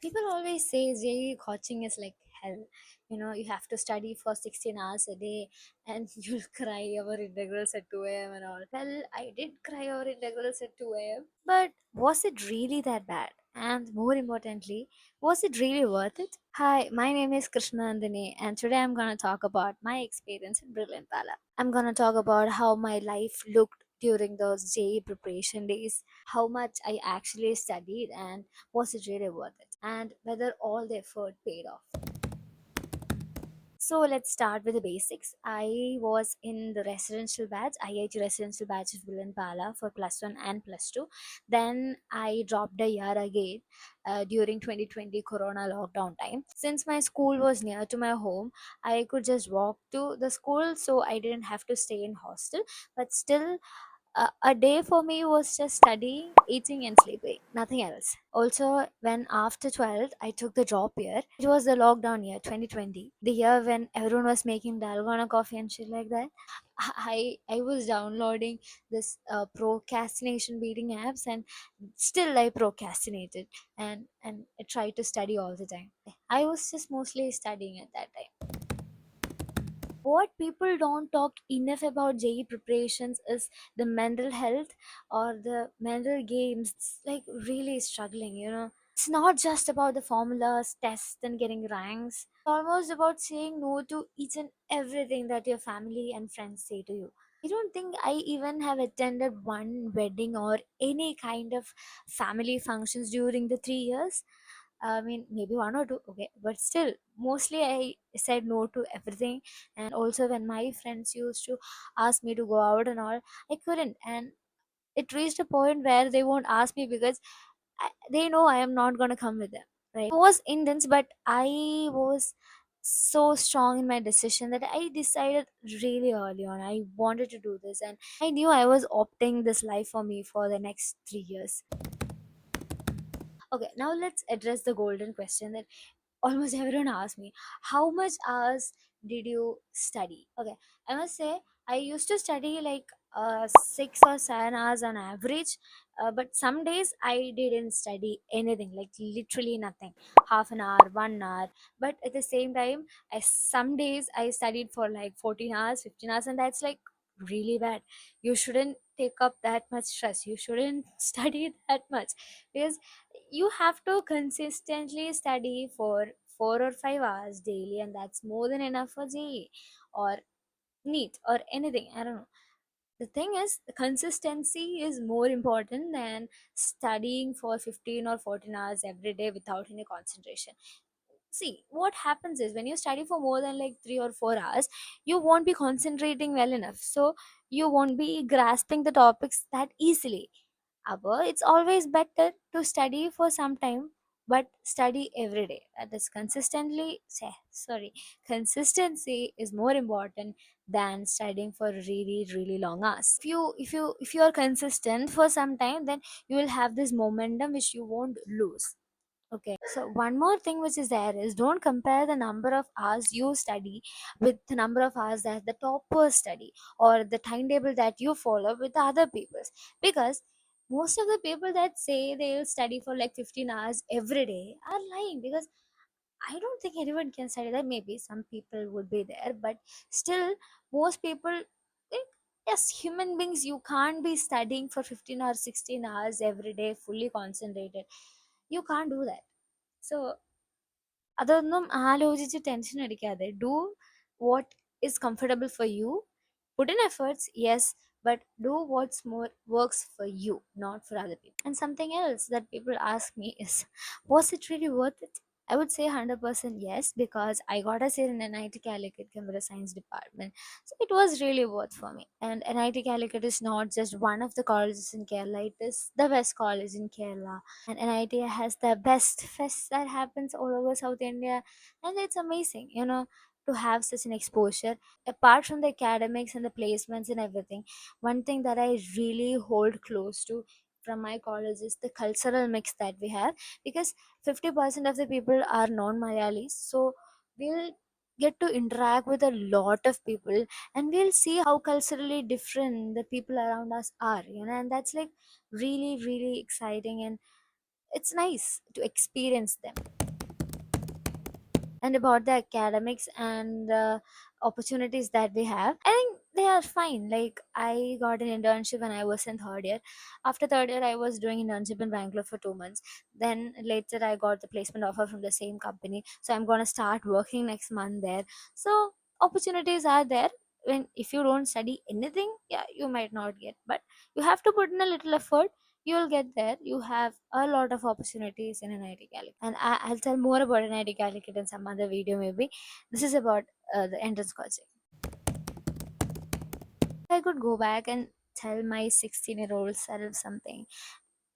People always say JEE coaching is like hell. You have to study for 16 hours a day and you'll cry over integrals at 2 a.m. and all. Well, I did cry over integrals at 2 a.m. But was it really that bad? And more importantly, was it really worth it? Hi, my name is Krishna Andini, and today I'm gonna talk about my experience in Brilliant Pala. I'm gonna talk about how my life looked during those JEE preparation days, how much I actually studied, and was it really worth it, and whether all the effort paid off. So let's start with the basics. I was in the residential batch, IIT residential batch of Pala for plus one and plus two. Then I dropped a year again during 2020 Corona lockdown time. Since my school was near to my home, I could just walk to the school, so I didn't have to stay in hostel. But still, a day for me was just studying, eating, and sleeping, nothing else. Also, when after 12th, I took the job year. It was the lockdown year, 2020, the year when everyone was making dalgona coffee and shit like that. I was downloading this procrastination beating apps, and still I procrastinated and I tried to study all the time. I was just mostly studying at that time. What people don't talk enough about JE preparations is the mental health or the mental games. It's like really struggling. It's not just about the formulas, tests, and getting ranks. It's almost about saying no to each and everything that your family and friends say to you. I don't think I even have attended one wedding or any kind of family functions during the 3 years. I mean, maybe one or two, okay, but still, mostly I said no to everything. And also, when my friends used to ask me to go out and all, I couldn't. And it reached a point where they won't ask me because they know I am not gonna come with them, right? It was intense, but I was so strong in my decision that I decided really early on I wanted to do this, and I knew I was opting this life for me for the next 3 years. Okay, now let's address the golden question that almost everyone asks me: how much hours did you study? Okay, I must say I used to study like 6 or 7 hours on average, but some days I didn't study anything, like literally nothing, half an hour, 1 hour. But at the same time, some days I studied for like 14 hours, 15 hours, and that's like really bad. You shouldn't take up that much stress, you shouldn't study that much, because you have to consistently study for 4 or 5 hours daily, and that's more than enough for JE or NEET or anything. I don't know. The thing is, the consistency is more important than studying for 15 or 14 hours every day without any concentration. See, what happens is when you study for more than like 3 or 4 hours, you won't be concentrating well enough. So you won't be grasping the topics that easily. It's always better to study for some time, but study every day. That is consistency is more important than studying for really really long hours. If you are consistent for some time, then you will have this momentum which you won't lose. Okay, so one more thing which is there is, don't compare the number of hours you study with the number of hours that the toppers study, or the timetable that you follow with the other people's. Because most of the people that say they'll study for like 15 hours every day are lying, because I don't think anyone can study that. Maybe some people would be there, but still, most people, like, yes, human beings, you can't be studying for 15 or 16 hours every day, fully concentrated. You can't do that. So അതൊന്നും ആലോചിച്ച് tension അടിക്കാതെ do what is comfortable for you. Put in efforts, yes, but do what's more works for you, not for other people. And something else that people ask me is, was it really worth it? I would say 100% yes, because I got a seat in NIT Calicut Computer Science department. So it was really worth for me. And NIT Calicut is not just one of the colleges in Kerala, it is the best college in Kerala. And NIT has the best fest that happens all over South India. And it's amazing, to have such an exposure. Apart from the academics and the placements and everything, one thing that I really hold close to from my college is the cultural mix that we have, because 50% of the people are non-Malayalis. So we'll get to interact with a lot of people, and we'll see how culturally different the people around us are, and that's like really, really exciting, and it's nice to experience them. and about the academics and the opportunities that we have, I think they are fine. Like, I got an internship when I was in third year. After third year, I was doing internship in Bangalore for 2 months. Then later, I got the placement offer from the same company, so I'm gonna start working next month there. So opportunities are there. When if you don't study anything, yeah, you might not get, but you have to put in a little effort. You'll get there. You have a lot of opportunities in an IT Calicut, and I'll tell more about an IT Calicut in some other video maybe. This is about the entrance coaching. If I could go back and tell my 16-year-old self something,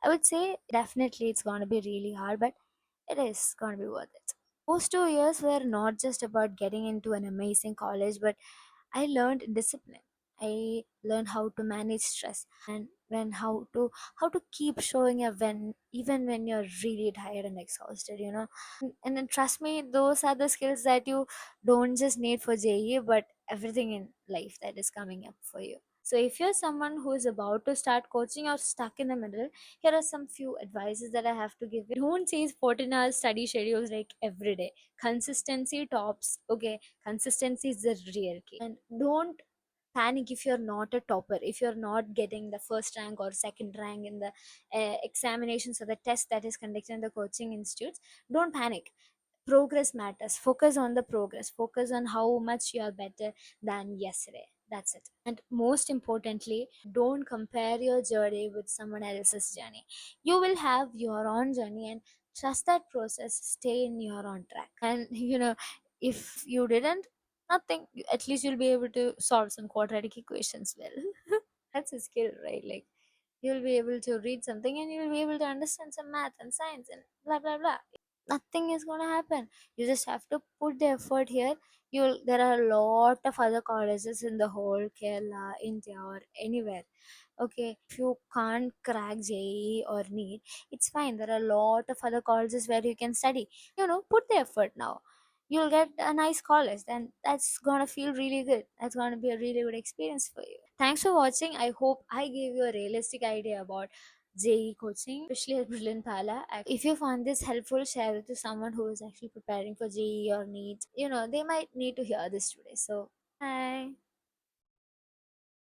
I would say definitely it's going to be really hard, but it is going to be worth it. Those 2 years were not just about getting into an amazing college, but I learned discipline. I learned how to manage stress, and when how to keep showing up when even when you're really tired and exhausted, and then trust me, those are the skills that you don't just need for JE, but everything in life that is coming up for you. So if you're someone who is about to start coaching or stuck in the middle, here are some few advices that I have to give you. Don't chase 14 hours study schedules like every day. Consistency tops. Okay, consistency is the real key. And don't panic if you're not a topper, if you're not getting the first rank or second rank in the examinations or the test that is conducted in the coaching institutes. Don't panic. Progress matters. Focus on the progress. Focus on how much you are better than yesterday. That's it. And most importantly, don't compare your journey with someone else's journey. You will have your own journey, and trust that process. Stay in your own track. And if you didn't, nothing. At least you'll be able to solve some quadratic equations well. That's a skill, right? Like, you'll be able to read something and you'll be able to understand some math and science and blah blah blah. Nothing is gonna happen. You just have to put the effort here. You'll There are a lot of other colleges in the whole Kerala, India, or anywhere. Okay, if you can't crack JEE or NEET, it's fine. There are a lot of other colleges where you can study. Put the effort now. You'll get a nice college, and that's gonna feel really good. That's gonna be a really good experience for you. Thanks for watching. I hope I gave you a realistic idea about JEE coaching, especially at Brilliant Pala. If you found this helpful, share it to someone who is actually preparing for JEE or NEET. They might need to hear this today. So, bye.